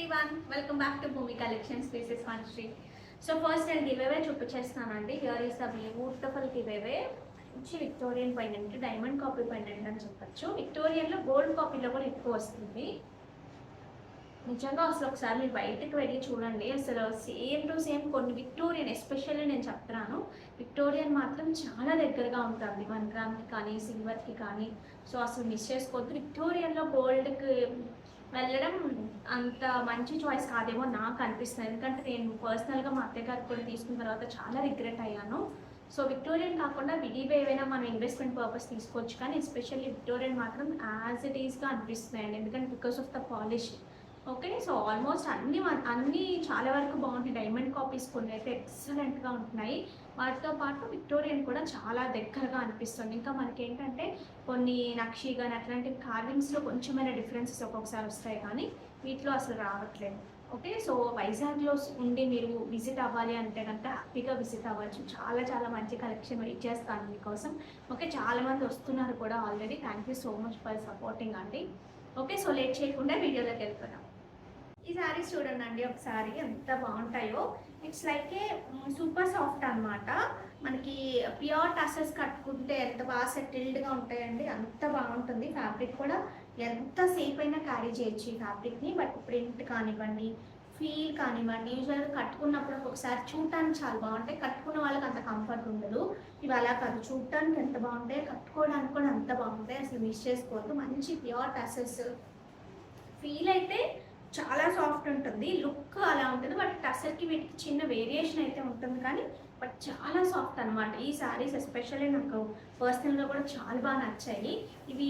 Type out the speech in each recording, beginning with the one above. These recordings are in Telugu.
Everyone, welcome back to Bhoomi collections. This is Vanshri. So first నేను గివేవే చూపించేస్తానండి. Here is the beautiful giveaway. మంచి Victorian pendant, diamond copy pendant అని చెప్పచ్చు. విక్టోరియన్లో గోల్డ్ కాపీలో కూడా ఎక్కువ వస్తుంది. నిజంగా అసలు ఒకసారి మీరు బయటకు వెళ్ళి చూడండి. అసలు సేమ్ టు సేమ్ కొన్ని విక్టోరియన్ ఎస్పెషల్లీ నేను చెప్తున్నాను, విక్టోరియన్ మాత్రం చాలా దగ్గరగా ఉంటుంది 1 గ్రామ్కి కానీ సిల్వర్కి కానీ. సో అసలు మిస్ చేసుకోవద్దు. విక్టోరియన్లో గోల్డ్కి వెళ్ళడం అంత మంచి చాయిస్ కాదేమో నాకు అనిపిస్తుంది. ఎందుకంటే నేను పర్సనల్గా మా అత్తయ్య గారికి కూడా తీసుకున్న తర్వాత చాలా రిగ్రెట్ అయ్యాను. సో విక్టోరియన్ కాకుండా విడిగా ఏవైనా మనం ఇన్వెస్ట్మెంట్ పర్పస్ తీసుకోవచ్చు, కానీ ఎస్పెషల్లీ విక్టోరియన్ మాత్రం యాజ్ ఇట్ ఈస్గా అనిపిస్తున్నాయండి. ఎందుకంటే because of the polish. Okay, so almost అన్నీ చాలా వరకు బాగుంటాయి. డైమండ్ కాపీస్ కొన్ని అయితే ఎక్సలెంట్గా ఉంటున్నాయి. వాటితో పాటు విక్టోరియన్ కూడా చాలా దగ్గరగా అనిపిస్తుంది. ఇంకా మనకేంటంటే కొన్ని నక్షి కానీ అట్లాంటి కార్వింగ్స్లో కొంచెమైనా డిఫరెన్సెస్ ఒక్కొక్కసారి వస్తాయి, కానీ వీటిలో అసలు రావట్లేదు. ఓకే, సో వైజాగ్లో ఉండి మీరు విజిట్ అవ్వాలి అంటే కనుక హ్యాపీగా విజిట్ అవ్వచ్చు. చాలా చాలా మంచి కలెక్షన్ వెయిట్ చేస్తాను మీకోసం. ఓకే, చాలామంది వస్తున్నారు కూడా already. Thank you so much for supporting అండి. ఓకే, సో లేట్ చేయకుండా వీడియోలోకి వెళ్తున్నాం. ఈ శారీస్ చూడండి అండి ఒకసారి ఎంత బాగుంటాయో. It's like A super soft అనమాట. మనకి ప్యూర్ టసెస్ కట్టుకుంటే ఎంత బాగా సెటిల్డ్గా ఉంటాయండి, అంత బాగుంటుంది. ఫ్యాబ్రిక్ కూడా ఎంతసేపు అయినా క్యారీ చేయొచ్చు ఈ ఫ్యాబ్రిక్ని. బట్ ప్రింట్ కానివ్వండి, ఫీల్ కానివ్వండి, యూజువల్గా కట్టుకున్నప్పుడు ఒకసారి చూడటానికి చాలా బాగుంటాయి. కట్టుకున్న వాళ్ళకి అంత కంఫర్ట్ ఉండదు. ఇవి అలా కాదు, చూడటానికి ఎంత బాగుంటాయి, కట్టుకోవడానికి కూడా అంత బాగుంటాయి. అసలు మిస్ చేసుకోవద్దు. మంచి ప్యూర్ టసెస్. ఫీల్ అయితే చాలా సాఫ్ట్ ఉంటుంది, లుక్ అలా ఉంటుంది. బట్ టసర్కి వీటికి చిన్న వేరియేషన్ అయితే ఉంటుంది, కానీ బట్ చాలా సాఫ్ట్ అనమాట. ఈ శారీస్ ఎస్పెషల్లీ నాకు పర్సనల్గా కూడా చాలా బాగా నచ్చాయి. ఇవి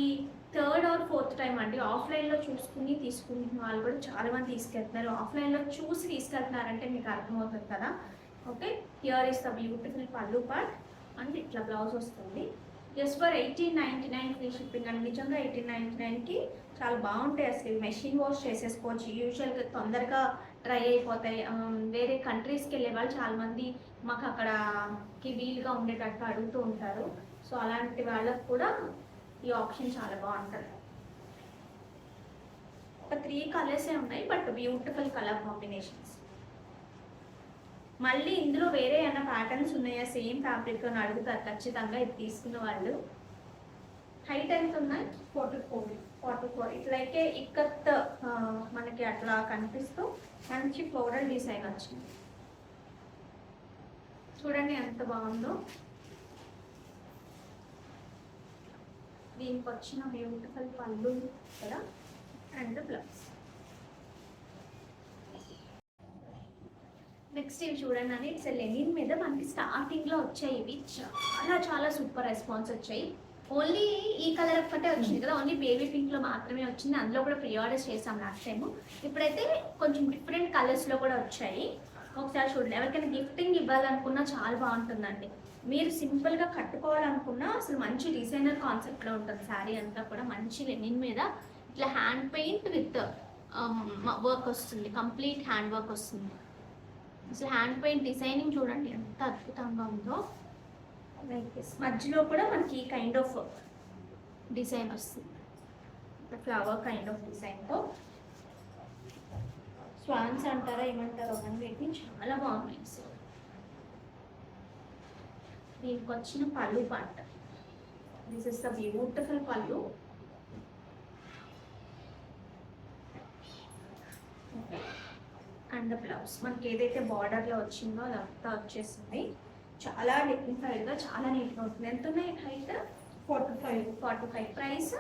3rd or 4th టైం అండి. ఆఫ్లైన్లో చూసుకుని తీసుకునే వాళ్ళు కూడా చాలామంది తీసుకెళ్తున్నారు. ఆఫ్లైన్లో చూసి తీసుకెళ్తున్నారంటే మీకు అర్థమవుతుంది కదా. Okay, here is the beautiful పల్లు పార్ట్ అండ్ ఇట్లా బ్లౌజ్ వస్తుంది. జస్ట్ ఫర్ 1899 ఫ్రీ షిప్పింగ్ అండి. నిజంగా 1899కి చాలా బాగుంటాయి. అసలు మెషిన్ వాష్ చేసేసుకోవచ్చు. యూజువల్గా తొందరగా డ్రై అయిపోతాయి. వేరే కంట్రీస్కి వెళ్ళే వాళ్ళు చాలామంది మాకు అక్కడకి వీలుగా ఉండేటట్టు అడుగుతూ ఉంటారు. సో అలాంటి వాళ్ళకు కూడా ఈ ఆప్షన్ చాలా బాగుంటుంది. ఒక 3 కలర్సే ఉన్నాయి, బట్ బ్యూటిఫుల్ కలర్ కాంబినేషన్స్. మళ్ళీ ఇందులో వేరే ఏమైనా ప్యాటర్న్స్ ఉన్నాయా సేమ్ ఫ్యాబ్రిక్ అని అడుగుతారు ఖచ్చితంగా ఇది తీసుకున్న వాళ్ళు. హైట్ ఎంత ఉన్నాయి? 44. ఇట్లయితే ఇక్కత్ మనకి అట్లా కనిపిస్తూ మంచి ఫ్లోరల్ డిజైన్ వచ్చింది. చూడండి ఎంత బాగుందో. దీనికి వచ్చిన బ్యూటిఫుల్ పళ్ళు కదా అండ్ బ్లౌజ్. నెక్స్ట్ ఇవి చూడండి అని ఇట్స్ లెనిన్ మీద మనకి స్టార్టింగ్లో వచ్చాయి. ఇవి చాలా చాలా సూపర్ రెస్పాన్స్ వచ్చాయి. ఓన్లీ ఈ కలర్ ఒక్కటే వచ్చింది కదా, ఓన్లీ బేబీ పింక్లో మాత్రమే వచ్చింది. అందులో కూడా ప్రీ ఆర్డర్స్ చేసాం లాస్ట్ టైము. ఇప్పుడైతే కొంచెం డిఫరెంట్ కలర్స్లో కూడా వచ్చాయి. ఒకసారి చూడండి. ఎవరికైనా గిఫ్టింగ్ ఇవ్వాలనుకున్నా చాలా బాగుంటుందండి. మీరు సింపుల్గా కట్టుకోవాలనుకున్నా అసలు మంచి డిజైనర్ కాన్సెప్ట్లో ఉంటుంది. శారీ అంతా కూడా మంచి లెనిన్ మీద ఇట్లా హ్యాండ్ పెయింట్ విత్ వర్క్ వస్తుంది. కంప్లీట్ హ్యాండ్ వర్క్ వస్తుంది. అసలు హ్యాండ్ పెయింట్ డిజైనింగ్ చూడండి ఎంత అద్భుతంగా ఉందో. మధ్యలో కూడా మనకి కైండ్ ఆఫ్ డిజైన్ వస్తుంది, ఫ్లవర్ కైండ్ ఆఫ్ డిజైన్తో. స్వాన్స్ అంటారా ఏమంటారో కానీ వీటిని చాలా బాగున్నాయి. సో దీనికి వచ్చిన పళ్ళు part, this is the beautiful pallu. And blouse మనకి ఏదైతే బార్డర్లో వచ్చిందో అదంతా వచ్చేసింది. చాలా డిగ్నిఫైడ్గా చాలా నీట్గా ఉంటుంది. ఎంత ఉన్నాయి హైట్? 45. ప్రైస్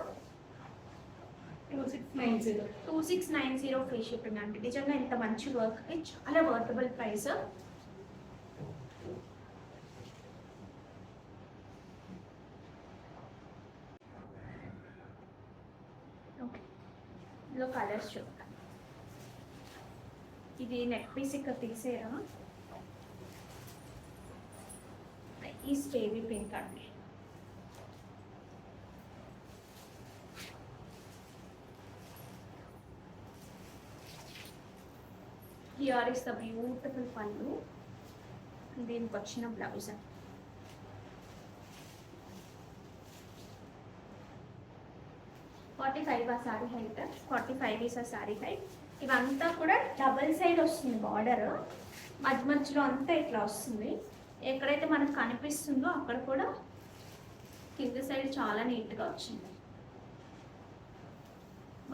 2690 ఫ్రీ షిప్పింగ్ అండి. నిజంగా ఇంత మంచి వర్క్కి చాలా వర్తబుల్ ప్రైస్. ఓకే, ఇందులో కలర్స్ చూద్దాం. ఇది నెక్ పీస్ ఇక్కడ తీసేరా. ఈ స్టేవీ పింక్ అండి. హియర్ ఇస్ ద బ్యూటిఫుల్ పళ్ళు. దీనికి వచ్చిన బ్లౌజ్. 45 ఆ sorry height. 45 is a saree height. ఇవంతా కూడా డబల్ సైడ్ వస్తుంది బార్డర్, మధ్య మధ్యలో అంతా ఇట్లా వస్తుంది. ఎక్కడైతే మనకు కనిపిస్తుందో అక్కడ కూడా కింద సైడ్ చాలా నీట్గా వచ్చింది.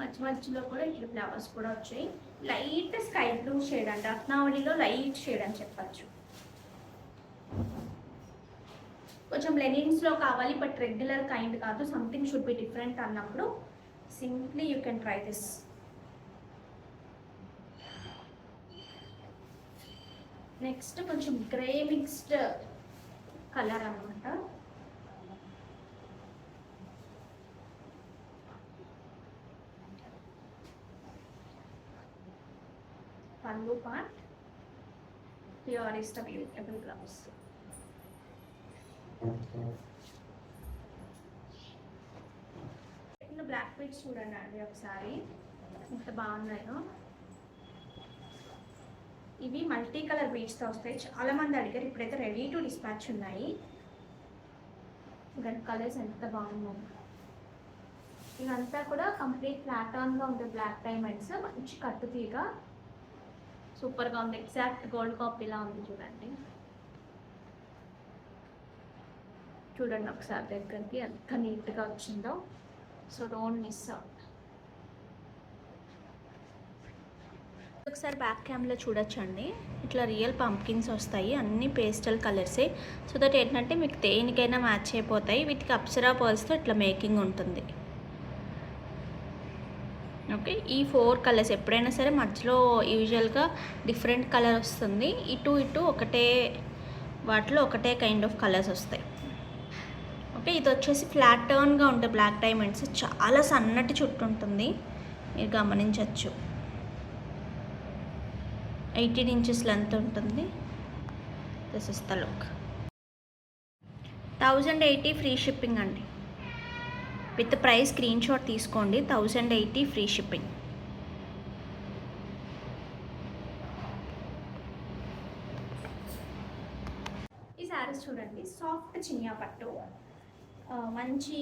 మధ్య మధ్యలో కూడా ఇట్లా ఫ్లవర్స్ కూడా వచ్చాయి. లైట్ స్కై బ్లూ షేడ్ అండి, రత్నావళిలో లైట్ షేడ్ అని చెప్పచ్చు. కొంచెం లెనిన్స్లో కావాలి బట్ రెగ్యులర్ కైండ్ కాదు, సంథింగ్ షుడ్ బి డిఫరెంట్ అన్నప్పుడు simply you can try this. Next కొంచెం గ్రే మిక్స్డ్ కలర్ అనమాట. Pallu part, here is the beautiful blouse. Black beads చూడండి అండి ఒకసారి ఎంత బాగున్నాయో. ఇవి మల్టీ కలర్ బీడ్స్తో వస్తాయి, చాలా మంది అడిగారు. ఇప్పుడైతే రెడీ టు డిస్పాచ్ ఉన్నాయి. గన్ కలర్స్ ఎంత బాగున్నాయి. ఇవంతా కూడా కంప్లీట్ ఫ్లాట్ ఆన్గా ఉండే బ్లాక్ డైమండ్స్, మంచి కట్టు తీగ, సూపర్గా ఉంది. ఎగ్జాక్ట్ గోల్డ్ కాపీలా ఉంది చూడండి. చూడండి ఒకసారి దగ్గరికి ఎంత నీట్గా వచ్చిందో. So don't miss out. ఒకసారి బ్యాక్ క్యామ్లో చూడొచ్చండి, ఇట్లా రియల్ పంప్కిన్స్ వస్తాయి, అన్ని పేస్టల్ కలర్సే. సో దట్ ఏంటంటే మీకు దేనికైనా మ్యాచ్ అయిపోతాయి. వీటికి అప్సరా పర్ల్స్తో ఇట్లా మేకింగ్ ఉంటుంది. ఓకే, ఈ 4 కలర్స్ ఎప్పుడైనా సరే మధ్యలో యూజువల్గా డిఫరెంట్ కలర్ వస్తుంది. ఇటు ఒకటే వాటిలో ఒకటే కైండ్ ఆఫ్ కలర్స్ వస్తాయి. ఓకే, ఇది వచ్చేసి ఫ్లాట్ టర్న్గా ఉండే బ్లాక్ డైమండ్స్, చాలా సన్నటి చుట్టు ఉంటుంది, మీరు గమనించవచ్చు. 18 inches లెంత్ ఉంటుంది. This is the look. 1080 free shipping అండి. విత్ ప్రైస్ స్క్రీన్ షాట్ తీసుకోండి. 1080 ఫ్రీ షిప్పింగ్. ఈ శారీస్ చూడండి, సాఫ్ట్ చినియా పట్టు, మంచి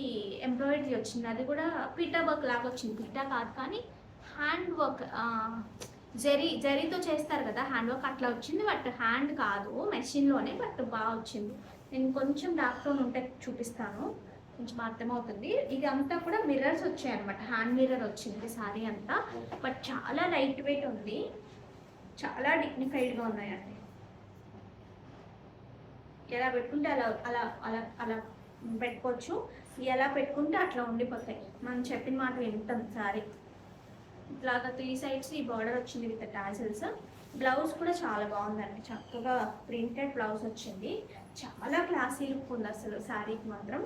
ఎంబ్రాయిడరీ వచ్చింది. అది కూడా పిటా వర్క్ లాగా వచ్చింది. పిటా కాదు కానీ హ్యాండ్ వర్క్, జరీతో చేస్తారు కదా హ్యాండ్ వర్క్, అట్లా వచ్చింది. బట్ హ్యాండ్ కాదు, మెషిన్లోనే, బట్ బాగా వచ్చింది. నేను కొంచెం డార్క్ టోన్ ఉంటే చూపిస్తాను, కొంచెం అర్థమవుతుంది. ఇది అంతా కూడా మిర్రర్స్ వచ్చాయి అనమాట, హ్యాండ్ మిర్రర్ వచ్చింది సారీ అంతా. బట్ చాలా లైట్ వెయిట్ ఉంది, చాలా డిగ్నిఫైడ్గా ఉన్నాయండి. ఎలా పెట్టుకుంటే అలా అలా అలా అలా పెట్టుకోవచ్చు, ఎలా పెట్టుకుంటే అట్లా ఉండిపోతాయి. మనం చెప్పిన మాట వింటాం. సారీ ఇట్లాగా 3 sides ఈ బార్డర్ వచ్చింది విత్ టాజిల్స్. బ్లౌజ్ కూడా చాలా బాగుందండి, చక్కగా ప్రింటెడ్ బ్లౌజ్ వచ్చింది. చాలా క్లాసీ లుక్ ఉంది అసలు శారీకి మాత్రం.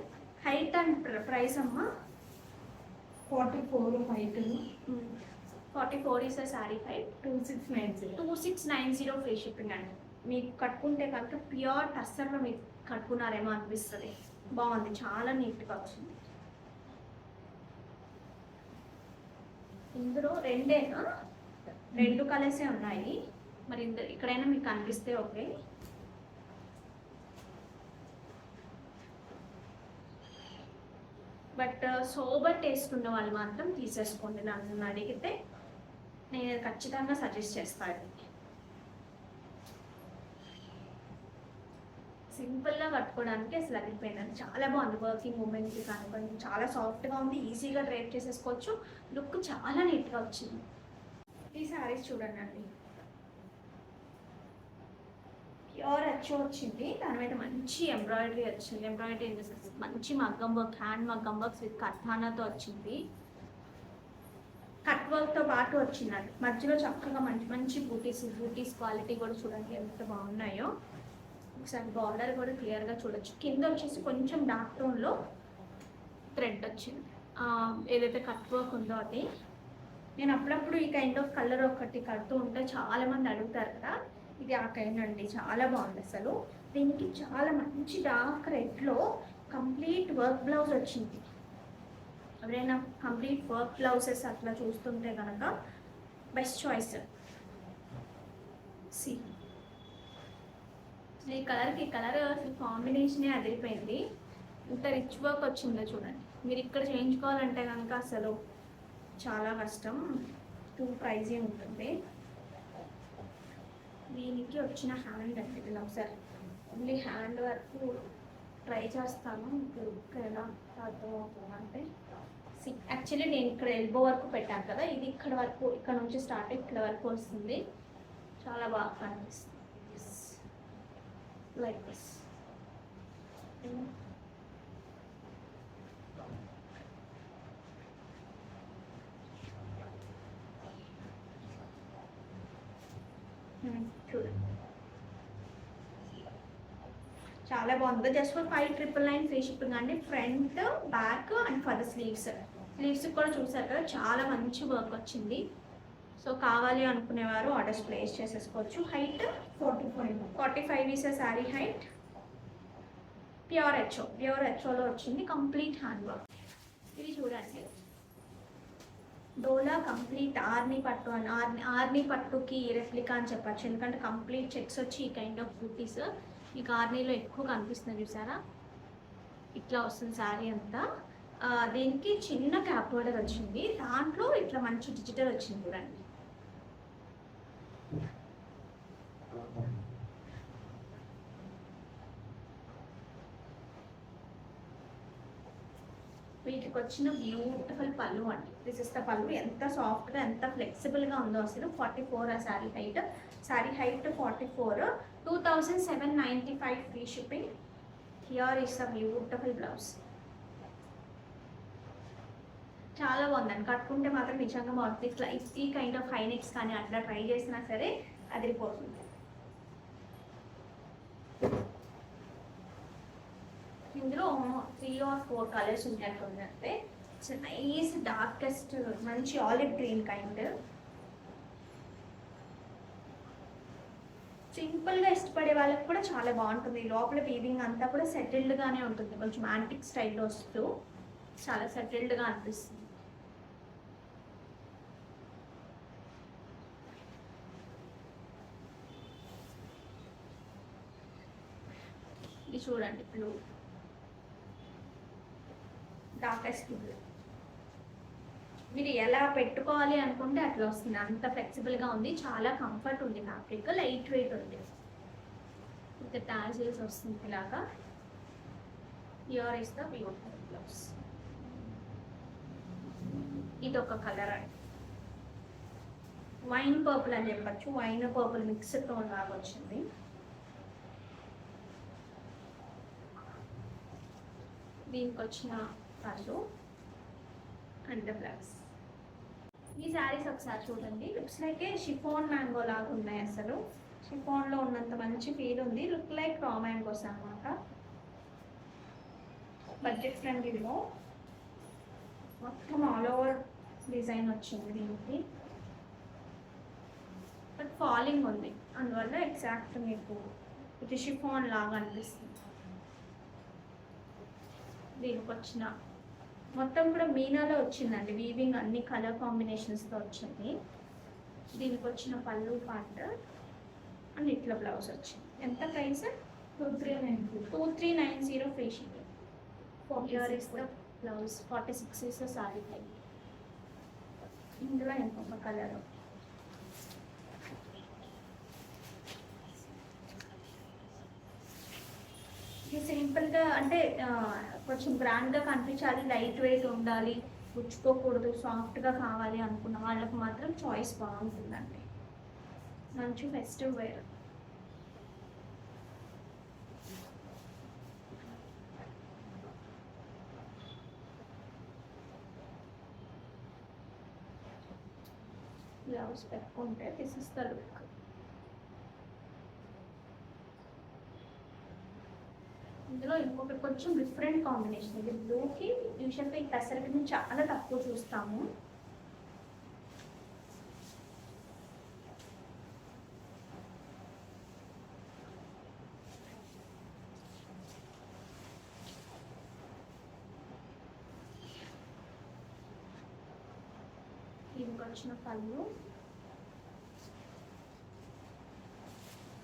హైట్ అండ్ ప్రైస్ అమ్మా 44 height 44 is a sari height. 2690 free shipping అండి. మీకు కట్టుకుంటే కనుక ప్యూర్ టస్సర్లో మీకు కట్టుకున్నారేమో అనిపిస్తుంది. బాగుంది, చాలా నీట్గా వచ్చింది. ఇందులో 2 కలర్సే ఉన్నాయి. మరి ఇక్కడైనా మీకు కనిపిస్తే ఓకే. బట్ సోబర్ టేస్ట్ ఉన్న వాళ్ళు మాత్రం తీసేసుకోండి. నన్ను అడిగితే నేను ఖచ్చితంగా సజెస్ట్ చేస్తాను. సింపుల్గా కట్టుకోవడానికి అసలు అదిపోయినాను, చాలా బాగుంది. వర్కింగ్ ఉమెన్కి కానివ్వండి, చాలా సాఫ్ట్గా ఉంది, ఈజీగా డ్రైప్ చేసేసుకోవచ్చు. లుక్ చాలా నీట్గా వచ్చింది. ఈ శారీస్ చూడండి అండి, ప్యూర్ అచ్చు వచ్చింది, దాని మీద మంచి ఎంబ్రాయిడరీ వచ్చింది. ఎంబ్రాయిడరీ మంచి మగ్గం వర్క్, హ్యాండ్ మగ్గం వర్క్స్ విత్ కథానాతో వచ్చింది. కట్ వర్క్తో పాటు వచ్చిందండి. మధ్యలో చక్కగా మంచి మంచి బూటీస్ క్వాలిటీ కూడా చూడండి ఎంత బాగున్నాయో. ఒకసారి బార్డర్ కూడా క్లియర్గా చూడొచ్చు. కింద వచ్చేసి కొంచెం డార్క్ టోన్లో థ్రెడ్ వచ్చింది, ఏదైతే కట్ వర్క్ ఉందో అది. నేను అప్పుడప్పుడు ఈ కైండ్ ఆఫ్ కలర్ ఒకటి కడుతూ ఉంటే చాలామంది అడుగుతారు కదా, ఇది ఆ కైండ్ అండి. చాలా బాగుంది అసలు. దీనికి చాలా మంచి డార్క్ రెడ్లో కంప్లీట్ వర్క్ బ్లౌజ్ వచ్చింది. ఎవరైనా కంప్లీట్ వర్క్ బ్లౌజెస్ అట్లా చూస్తుంటే కనుక బెస్ట్ చాయిస్. సి ఈ కలర్కి కలర్ అసలు కాంబినేషనే అదిరిపోయింది. ఇంత రిచ్ వర్క్ వచ్చిందో చూడండి. మీరు ఇక్కడ చేయించుకోవాలంటే కనుక అసలు చాలా కష్టం. టూ ప్రైజీ ఉంటుంది. దీనికి వచ్చిన హ్యాండ్ అంటే ఇలా ఒకసారి ఓన్లీ హ్యాండ్ వరకు ట్రై చేస్తాను. లుక్ ఎలా అర్థమవుతుందంటే యాక్చువల్లీ నేను ఇక్కడ ఎల్బో వరకు పెట్టాను కదా, ఇది ఇక్కడ వరకు, ఇక్కడ నుంచి స్టార్ట్ ఇక్కడ వరకు వస్తుంది. చాలా బాగా కనిపిస్తుంది లైక్ దిస్. చూడండి చాలా బాగుంది. జస్ట్ ఫర్ 5,999 ఫ్రీ షిప్పింగ్ అండి. Front, back and for the sleeves కూడా చూసారు కదా, చాలా మంచి వర్క్ వచ్చింది. సో కావాలి అనుకునేవారు ఆర్డర్స్ ప్లేస్ చేసేసుకోవచ్చు. Height 45 is sari height. Pure హెచ్ఓలో వచ్చింది. Complete hand work. ఇది చూడండి, డోలా కంప్లీట్ ఆర్మీ పట్టు అని, ఆర్మీ పట్టుకి రెప్లికా అని చెప్పచ్చు. ఎందుకంటే కంప్లీట్ చెక్స్ వచ్చి ఈ కైండ్ ఆఫ్ బూటీస్ మీకు ఆర్మీలో ఎక్కువ కనిపిస్తుంది. చూసారా, ఇట్లా వస్తుంది శారీ అంతా. దీనికి చిన్న క్యాప్ బోర్డర్ వచ్చింది, దాంట్లో ఇట్లా మంచి డిజిటల్ వచ్చింది చూడండి. వీటికి వచ్చిన బ్యూటిఫుల్ పళ్ళు అండి. దిస్ ఇస్ ద పళ్ళు. ఎంత సాఫ్ట్గా ఎంత ఫ్లెక్సిబుల్గా ఉందో అసలు. 44 ఆ sari height. 44. 2,795 free shipping. Here is the beautiful blouse. చాలా బాగుందండి. కట్టుకుంటే మాత్రం నిజంగా బాగుంటుంది. ఇట్లా ఈ కైండ్ ఆఫ్ హై నెక్స్ కానీ అట్లా ట్రై చేసినా సరే అదిరిపోతుంది. ఇందులో 3 or 4 కలర్స్ ఉన్నట్టుందంటే ఇట్స్ నైస్ డార్కెస్ట్ మంచి ఆలివ్ గ్రీన్ కైండ్. సింపుల్గా ఇష్టపడే వాళ్ళకి కూడా చాలా బాగుంటుంది. లోపల వీవింగ్ అంతా కూడా సెటిల్డ్గానే ఉంటుంది. కొంచెం యాంటిక్ స్టైల్లో వస్తూ చాలా సెటిల్డ్గా అనిపిస్తుంది. ఇది చూడండి, బ్లూ డార్కెస్ట్ బ్లూ. మీరు ఎలా పెట్టుకోవాలి అనుకుంటే అట్లా వస్తుంది. అంత ఫ్లెక్సిబుల్గా ఉంది. చాలా కంఫర్ట్ ఉంది. ఫ్యాబ్రిక్ లైట్ వెయిట్ ఉంది. విత్ టాజిల్స్ వస్తుంది ఇలాగా. Here is the beautiful blouse. ఇది ఒక కలర్ అండి, వైన్ పర్పుల్ అని చెప్పచ్చు. వైన్ పర్పుల్ మిక్స్ టోన్ లాగా వచ్చింది. దీనికి వచ్చిన పళ్ళు అండ్ బ్లౌజ్. ఈ శారీస్ ఒకసారి చూడండి. లుక్స్ లైక్ షిఫాన్ మ్యాంగో లాగా ఉన్నాయి. అసలు షిఫాన్లో ఉన్నంత మంచి ఫీల్ ఉంది. లుక్ లైక్ రా మ్యాంగోస్ అన్నమాట. బడ్జెట్ ఫ్రెండ్లీలో మొత్తం ఆల్ ఓవర్ డిజైన్ వచ్చింది దీనికి. బట్ ఫాలింగ్ ఉంది, అందువల్ల ఎగ్జాక్ట్ మీకు ఇది షిఫాన్ లాగా అనిపిస్తుంది. దీనికి వచ్చిన మొత్తం కూడా మీనాలో వచ్చిందండి. వీవింగ్ అన్ని కలర్ కాంబినేషన్స్తో వచ్చింది. దీనికి వచ్చిన పళ్ళు పార్ట్ అండ్ ఇట్లా బ్లౌజ్ వచ్చింది. ఎంత price? 2390 free shipping. Here is the blouse. 46 is the sorry type. ఇందులో ఇంకొక కలర్. ఇది సింపుల్గా అంటే కొంచెం గ్రాండ్గా కనిపించాలి, లైట్ వెయిట్ ఉండాలి, గుచ్చుకోకూడదు, సాఫ్ట్గా కావాలి అనుకున్న వాళ్ళకి మాత్రం చాయిస్ బాగుంటుందండి. మంచి ఫెస్టివ్ వేర్. బ్లౌజ్ పెట్టుకుంటే దిస్ ఇస్ ద లుక్. ఇందులో ఇంకొకటి కొంచెం డిఫరెంట్ కాంబినేషన్. ఇది బ్లూకి యూజువల్గా ఈ పెసరకి చాలా తక్కువ చూస్తాము. దీనికి వచ్చిన పళ్ళు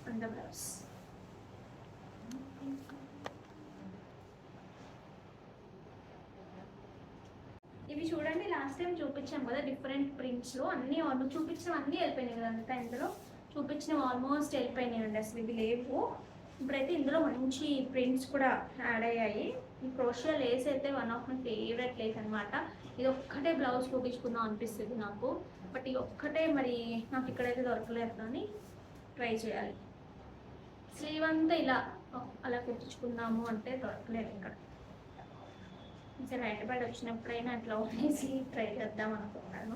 అండ్ బ్లౌజ్. ఇవి చూడండి, లాస్ట్ లాస్ట్ టైం చూపించాం కదా డిఫరెంట్ ప్రింట్స్లో అన్నీ చూపించిన అన్నీ వెళ్ళిపోయినాయి కదా అంతా ఇందులో చూపించినవి ఆల్మోస్ట్ వెళ్ళిపోయినాయండి, అసలు ఇవి లేవు. ఇప్పుడైతే ఇందులో మంచి ప్రింట్స్ కూడా యాడ్ అయ్యాయి. ఈ క్రోషియా లేస్ అయితే one of my favourite lace అనమాట. ఇది ఒక్కటే బ్లౌజ్ కుట్టించుకుందాం అనిపిస్తుంది నాకు, బట్ ఇది ఒక్కటే మరి నాకు ఇక్కడైతే దొరకలేదు, కానీ ట్రై చేయాలి. స్లీవ్ అంతా ఇలా అలా కుట్టించుకుందాము అంటే దొరకలేదు ఇక్కడ. సరే హైదరాబాద్ వచ్చినప్పుడైనా అట్లా వదిలేసి ట్రై చేద్దాం అనుకుంటాను.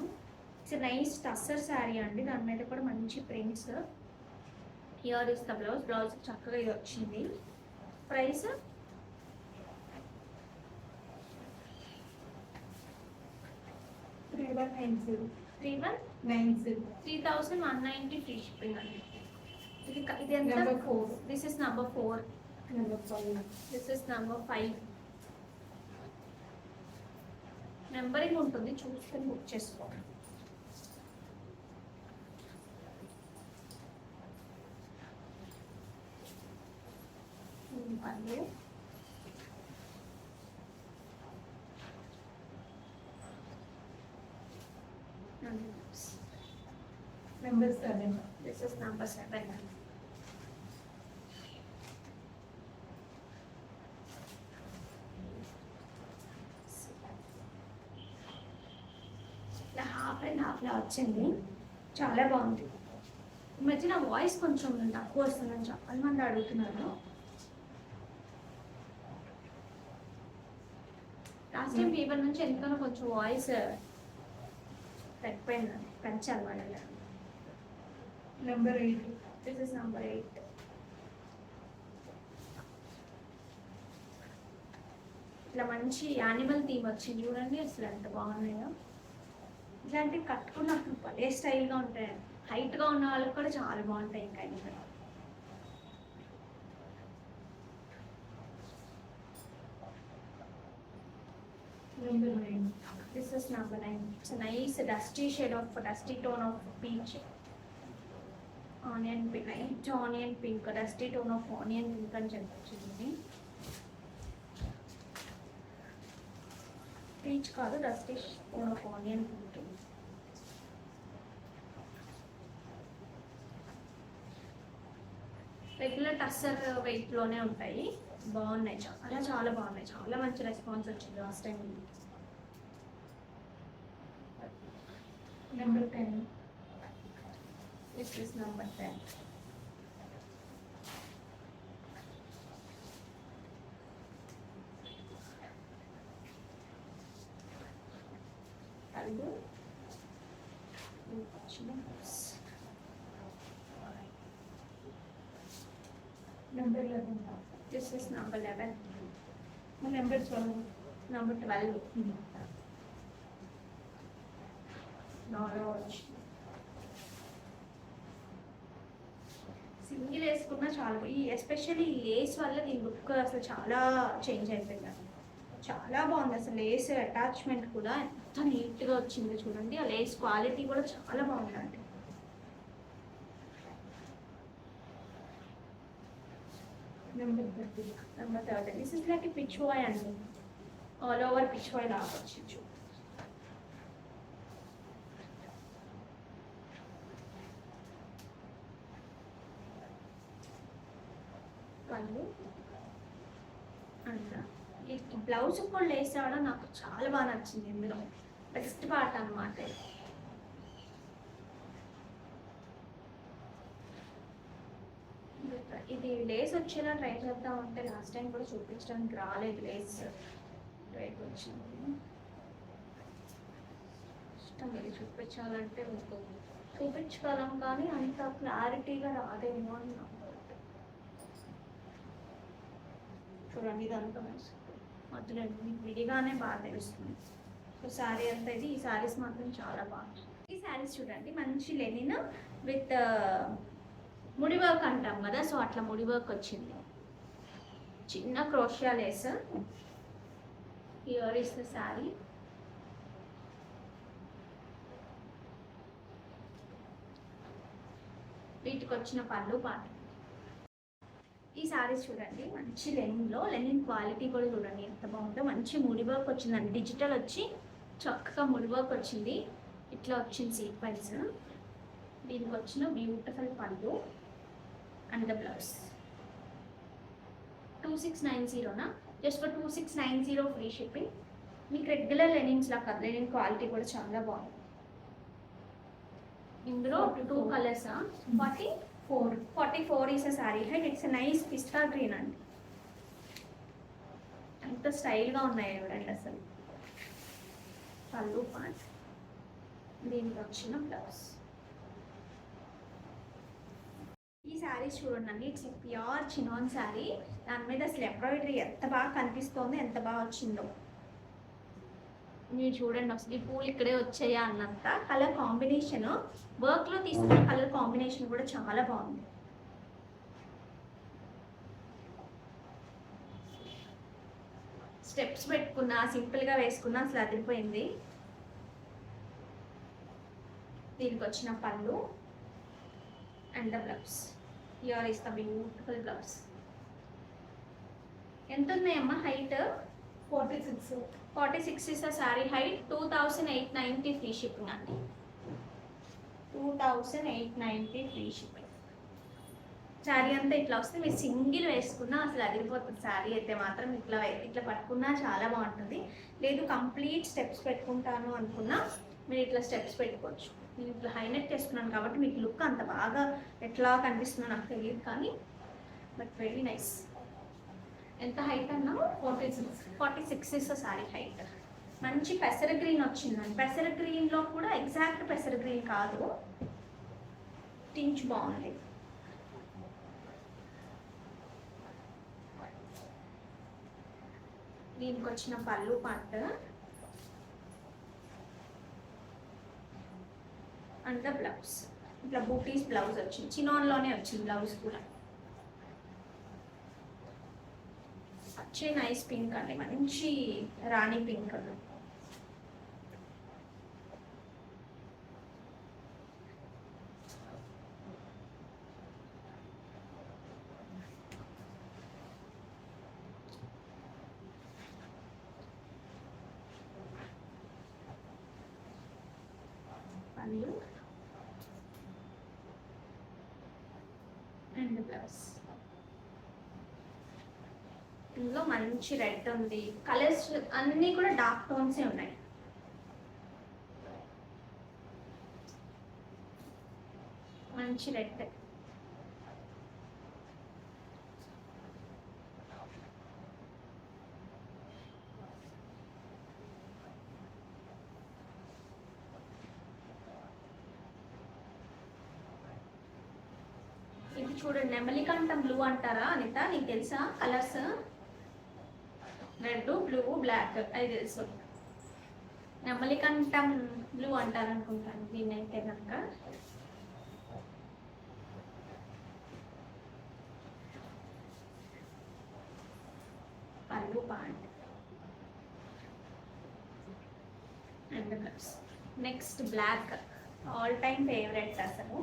ఇట్స్ నైస్ టస్సర్ శారీ అండి, దాని మీద కూడా మంచి prints. Here is the blouse. Blouse చక్కగా ఇది వచ్చింది. ప్రైస్ 3190 ఫ్రీ షిప్పింగ్ అండి. ఇది ఎంత? This is number 4. This is number 5. Numbering ఉంటుంది, చూసుకొని బుక్ చేసుకోండి. Number 7. This is number 7. ఇలా హాఫ్ అండ్ హాఫ్లా వచ్చింది, చాలా బాగుంది. ఈ మధ్య నా వాయిస్ కొంచెం తక్కువ వస్తుందని చాలా మంది అడుగుతున్నారు. లాస్ట్ టైం ఫీవర్ నుంచి ఎందుకన్నా కొంచెం వాయిస్ తగ్గిపోయింది, పెంచాలి వాళ్ళ. Number 8. This is number 8. ఇట్లా మంచి యానిమల్ థీమ్ వచ్చింది చూడండి, అసలు ఎంత బాగున్నాయో. ఇట్లాంటివి కట్టుకున్నప్పుడు భలే స్టైల్గా ఉంటాయి. హైట్గా ఉన్న వాళ్ళకి కూడా చాలా బాగుంటాయి. ఇంకా ఇంకా Number 9. This is number 9. It's a nice dusty shade of dusty tone of peach. Onion pink, light onion pink, dusty tone of onion pink అని చెప్పచ్చు. ఇది పీచ్ కాదు, dusty tone of onion pink. Regular tussar వెయిట్లోనే ఉంటాయి, బాగున్నాయి, చాలా చాలా బాగున్నాయి. చాలా మంచి రెస్పాన్స్ వచ్చింది last time. Number 10. This is number 10. Algo. Number 11. This is number 11. Number 12. Number 12. Single వేసుకున్నా చాలా ఈ ఎస్పెషల్లీ లేస్ వల్ల దీని లుక్ అసలు చాలా చేంజ్ అయిపోయింది. చాలా బాగుంది అసలు. లేస్ అటాచ్మెంట్ కూడా ఎంత నీట్గా వచ్చింది చూడండి. ఆ లేస్ క్వాలిటీ కూడా చాలా బాగుందండి. Number 30. Number 30. This is like Pichwai అండి, ఆల్ ఓవర్ పిచ్వాయ్ లాగా వచ్చింది. వాళ్ళు అంట ఈ బ్లౌజ్ కూడా లేస్ రావడం నాకు చాలా బాగా నచ్చింది. ఇందులో బెస్ట్ పార్ట్ అనమాట. ఇది లేస్ వచ్చేలా ట్రై చేద్దాం అంటే లాస్ట్ టైం కూడా చూపించడానికి రాలేదు. లేస్ రైట్ వచ్చింది, ఇష్టం ఇది చూపించాలంటే చూపించగలం, కానీ అంత క్లారిటీగా రాదేమో అని నాకు. చూడండి ఇదంతా మధ్యలో విడిగానే బాగా తెలుస్తుంది. సో శారీ అంతా ఇది. ఈ శారీస్ మాత్రం చాలా బాగుంది. ఈ శారీస్ చూడండి మంచి లెనిన్ విత్ ముడి వర్క్ అంటాం కదా, సో అట్లా ముడి వర్క్ వచ్చింది. చిన్న క్రోషియా Lay's. Here is the sari. వీటికి వచ్చిన పళ్ళు పాట. ఈ శారీస్ చూడండి మంచి లెనిన్లో, లెనిన్ క్వాలిటీ కూడా చూడండి ఎంత బాగుందో. మంచి ముడి వర్క్ వచ్చిందండి, డిజిటల్ వచ్చి చక్కగా ముడి వర్క్ వచ్చింది, ఇట్లా వచ్చింది సీక్వెన్స్. దీనికి వచ్చిన beautiful pallu and the blouse. 2690నా, జస్ట్ ఫర్ 2690 ఫ్రీ షిప్పింగ్. మీకు రెగ్యులర్ లెనిన్స్ లా కాదు, లెనిన్ క్వాలిటీ కూడా చాలా బాగుంది. ఇందులో 2 colours. 44 is a sari height. It's nice pista green అండి, ఎంత స్టైల్గా ఉన్నాయి చూడండి అసలు. పళ్ళు పార్ట్, దీనికి వచ్చిన బ్లౌజ్. ఈ శారీస్ చూడండి, ఇట్స్ ప్యూర్ చినాన్ శారీ. దాని మీద అసలు ఎంబ్రాయిడరీ ఎంత బాగా కనిపిస్తుందో, ఎంత బాగా వచ్చిందో మీరు చూడండి. అసలు ఈ పూలు ఇక్కడే వచ్చాయా అన్నంత. కలర్ కాంబినేషన్, వర్క్లో తీసుకున్న కలర్ కాంబినేషన్ కూడా చాలా బాగుంది. స్టెప్స్ పెట్టుకున్నా, సింపుల్గా వేసుకున్నా అసలు అదిరిపోయింది. దీనికి వచ్చిన పళ్ళు and the blouse. Here is the beautiful blouse. ఎంత ఉన్నాయమ్మా height? 46 is a sari height. 2890 free shipping అండి. 2890 ఫ్రీ షిప్పింగ్. శారీ అంతా ఇట్లా వస్తే మీరు సింగిల్ వేసుకున్నా అసలు అదిరిపోతుంది. శారీ అయితే మాత్రం ఇట్లా ఇట్లా పట్టుకున్నా చాలా బాగుంటుంది. లేదు కంప్లీట్ స్టెప్స్ పెట్టుకుంటాను అనుకున్నా మీరు ఇట్లా స్టెప్స్ పెట్టుకోవచ్చు. నేను ఇట్లా హైలైట్ చేసుకున్నాను కాబట్టి మీకు లుక్ అంత బాగా ఎట్లా కనిపిస్తుందో నాకు తెలియదు, కానీ బట్ వెరీ నైస్. ఎంత హైట్ అన్నా? 46 ఇస్ సారీ హైట్. మంచి పెసర గ్రీన్ వచ్చిందండి. పెసర గ్రీన్లో కూడా ఎగ్జాక్ట్ పెసర గ్రీన్ కాదు, టించ్ బాగుంది. దీనికి వచ్చిన పళ్ళు పార్ట్ అండ్ ద బ్లౌజ్. ఇట్లా బూటీస్ బ్లౌజ్ వచ్చింది, చినాన్లోనే వచ్చింది బ్లౌజ్ కూడా. వచ్చే నైస్ పింక్ అండి, మంచి రాణి పింక్. పళ్ళు అండ్ బ్లౌజ్. ఇందులో మంచి రెడ్ ఉంది. కలర్స్ అన్నీ కూడా డార్క్ టోన్సే ఉన్నాయి. మంచి రెడ్. ఇది చూడండి, నెమలికంఠం బ్లూ అంటారా అనిత? నీకు తెలుసా కలర్స్? రెడ్, బ్లూ, బ్లాక్ అది తెలుసు. నెమలికంఠం బ్లూ అంటారు అనుకుంటాను దీన్ని అయితే కనుక. Pallu pant and blouse. Next black, all time favourite అసలు.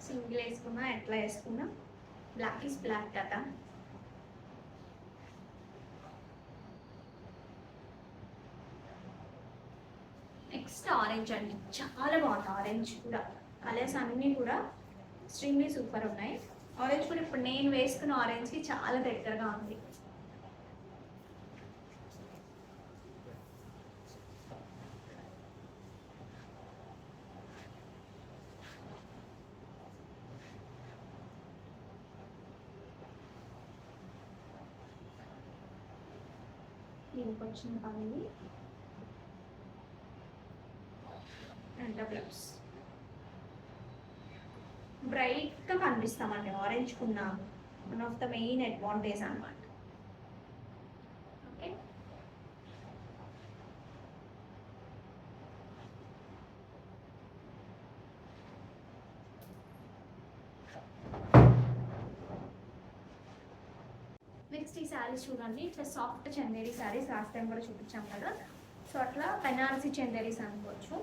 సింగిల్ వేసుకున్నా ఎట్లా వేసుకున్నా బ్లాక్ ఇస్ బ్లాక్ కదా. నెక్స్ట్ ఆరెంజ్ అండి, చాలా బాగుంది ఆరెంజ్ కూడా. కలర్స్ అన్నీ కూడా ఎక్స్ట్రీమ్లీ సూపర్ ఉన్నాయి. ఆరెంజ్ కూడా ఇప్పుడు నేను వేసుకున్న ఆరెంజ్కి చాలా దగ్గరగా ఉంది. దీనికి వచ్చిన పని అండ్ బ్లౌజ్. బ్రైట్గా కనిపిస్తామండి ఆరెంజ్ కున్న one of the main advantage అన్నమాట. ఓకే, నెక్స్ట్ ఈ శారీస్ చూడండి, ఇట్లా soft Chanderi saris last time కూడా చూపించాం కదా. సో అట్లా బెనారసీ చందేరీస్ అనుకోవచ్చు.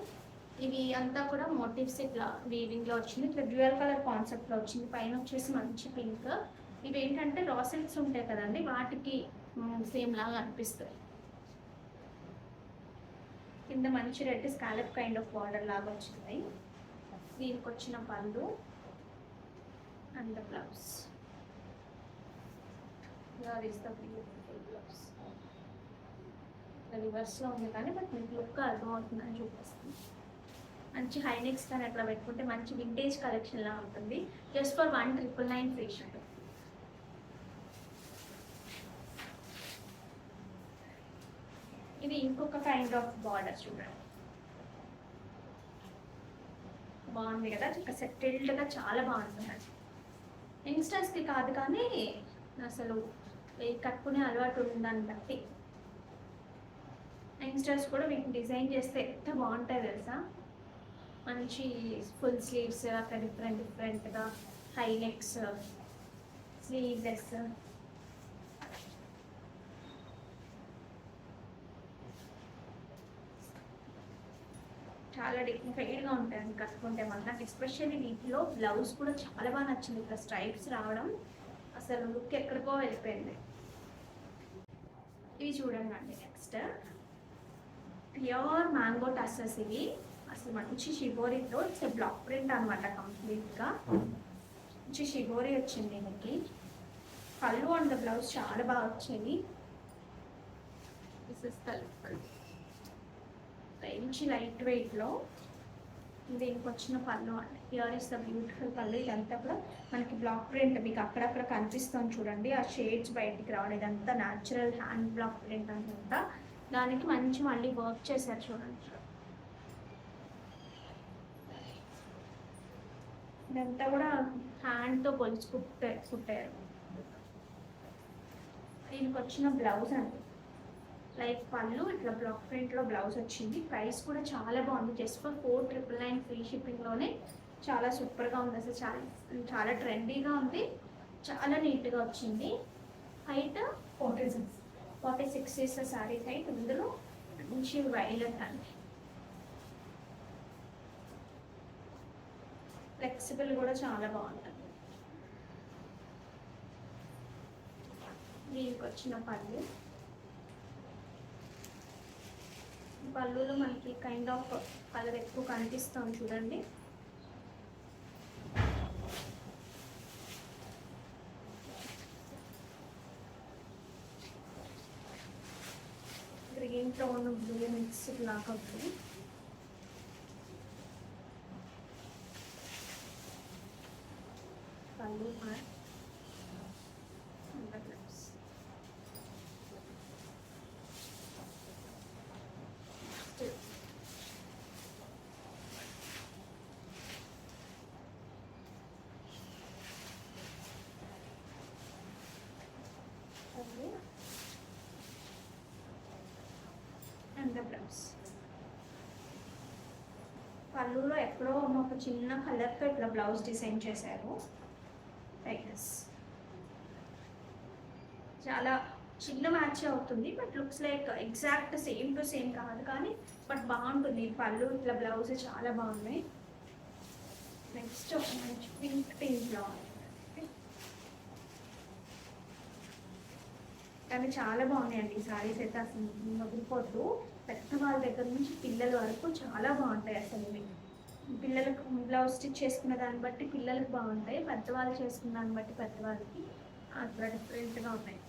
ఇవి అంతా కూడా మోటివ్స్ ఇట్లా వీవింగ్ లో వచ్చింది, ఇట్లా డ్యూయల్ కలర్ కాన్సెప్ట్ లో వచ్చింది. పైన వచ్చేసి మంచి పింక్. ఇవి ఏంటంటే రా సిల్క్స్ ఉంటాయి కదండి, వాటికి సేమ్ లాగా అనిపిస్తాయి. కింద మంచి red scallop kind of border లాగా వచ్చింది. దీనికి వచ్చిన పళ్ళు అండ్ బ్లౌజ్. బ్లౌజ్ రివర్స్లో ఉంది కానీ బట్ మీకు లుక్ అర్థమవుతుందని చూపిస్తుంది. మంచి హైనెక్స్ కానీ అట్లా పెట్టుకుంటే మంచి వింటేజ్ కలెక్షన్ లా ఉంటుంది. Just for 1999 free shipping. ఇది ఇంకొక కైండ్ ఆఫ్ బార్డర్ చూడండి, బాగుంది కదా, ఇంకా సెటిల్డ్గా చాలా బాగుంటుంది. యంగ్స్టర్స్కి కాదు కానీ అసలు కట్టుకునే అలవాటు ఉందని బట్టి యంగ్స్టర్స్ కూడా వీటిని డిజైన్ చేస్తే ఎంత బాగుంటాయి తెలుసా. మంచి ఫుల్ స్లీవ్స్ అక్కడ డిఫరెంట్గా హై నెక్స్, స్లీవ్లెస్, చాలా డిఫరెంట్గా ఉంటాయి కట్టుకుంటే. నాకు ఎస్పెషల్లీ వీటిలో బ్లౌజ్ కూడా చాలా బాగా నచ్చింది. ఇక్కడ స్ట్రైప్స్ రావడం అసలు లుక్ ఎక్కడికో వెళ్ళిపోయింది. ఇవి చూడండి అండి. Next pure mango టస్సెస్. ఇవి అసలు మంచి షిబోరీతో, ఇట్స్ బ్లాక్ ప్రింట్ అనమాట కంప్లీట్గా. మంచి షిబోరీ వచ్చింది దీనికి. పళ్ళు అండ్ బ్లౌజ్ చాలా బాగా వచ్చేది. This is the look. మంచి లైట్ వెయిట్లో దీనికి వచ్చిన పళ్ళు అండి. హియర్ ఇస్ ద బ్యూటిఫుల్ పళ్ళు. ఇదంతా కూడా మనకి బ్లాక్ ప్రింట్ మీకు అక్కడక్కడ కనిపిస్తుంది చూడండి, ఆ షేడ్స్ బయటికి రావడం. ఇదంతా న్యాచురల్ హ్యాండ్ బ్లాక్ ప్రింట్ అనమాట. దానికి మంచి మళ్ళీ వర్క్ చేశారు చూడండి. ఇదంతా కూడా హ్యాండ్తో పొలిచి కుట్టారు. దీనికి వచ్చిన బ్లౌజ్ అండి, లైక్ పళ్ళు ఇట్లా బ్లాక్ ప్రింట్లో బ్లౌజ్ వచ్చింది. ప్రైస్ కూడా చాలా బాగుంది, జస్ట్ ఫర్ 4999 ఫ్రీ షిప్పింగ్లోనే. చాలా సూపర్గా ఉంది అసలు, చాలా ట్రెండీగా ఉంది, చాలా నీట్గా వచ్చింది. Height 46 is sari height. ఇందులో మంచి వైలెట్ అండి, ఫ్లెక్సిబుల్ కూడా చాలా బాగుంటుంది. దీనికి వచ్చిన పళ్ళులో మనకి కైండ్ ఆఫ్ కలర్ ఎక్కువ కనిపిస్తుంది చూడండి. గ్రీన్ టోన్ బ్లూ మిక్స్ లాగా ఉంటుంది. పళ్ళు అండ్ బ్లౌజ్. పళ్ళులో ఎక్కడో ఒక చిన్న కలర్తో ఇట్లా బ్లౌజ్ డిజైన్ చేశారు. చాలా చిన్న మ్యాచ్ అవుతుంది, but looks like exact same to same కాదు కానీ బట్ బాగుంటుంది. పళ్ళు ఇట్లా బ్లౌజ్ చాలా బాగున్నాయి. నెక్స్ట్ ఒక మంచి పింక్ బ్లౌజ్, కానీ చాలా బాగున్నాయండి ఈ సారీస్ అయితే. అసలు వదిలిపోతూ పెద్దవాళ్ళ దగ్గర నుంచి పిల్లల వరకు చాలా బాగుంటాయి అసలు. ఇవి పిల్లలకు బ్లౌజ్ స్టిచ్ చేసుకున్న దాన్ని బట్టి పిల్లలకు బాగుంటాయి, పెద్దవాళ్ళు చేసుకున్న దాన్ని బట్టి పెద్దవాళ్ళకి అక్కడ డిఫరెంట్గా ఉన్నాయి.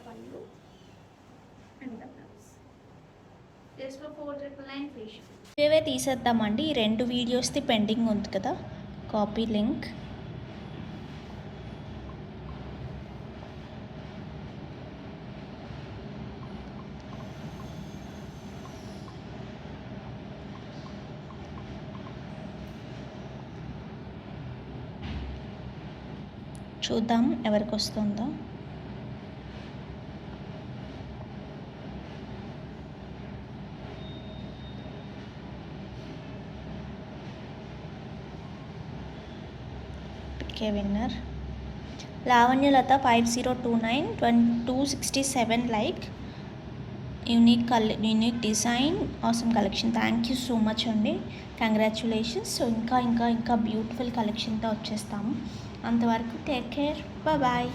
పళ్ళు and blouse just for 4999 free shipping. ఇవే తీసేద్దామండి. ఈ 2 వీడియోస్ది పెండింగ్ ఉంది కదా, కాపీ లింక్. చూద్దాం ఎవరికి వస్తుందో. Okay winner Lavanyalatha 5029 267 like unique design awesome collection. Thank you so much అండి, కంగ్రాచులేషన్స్. సో ఇంకా బ్యూటిఫుల్ కలెక్షన్తో వచ్చేస్తాము. అంతవరకు టేక్ కేర్, బాయ్.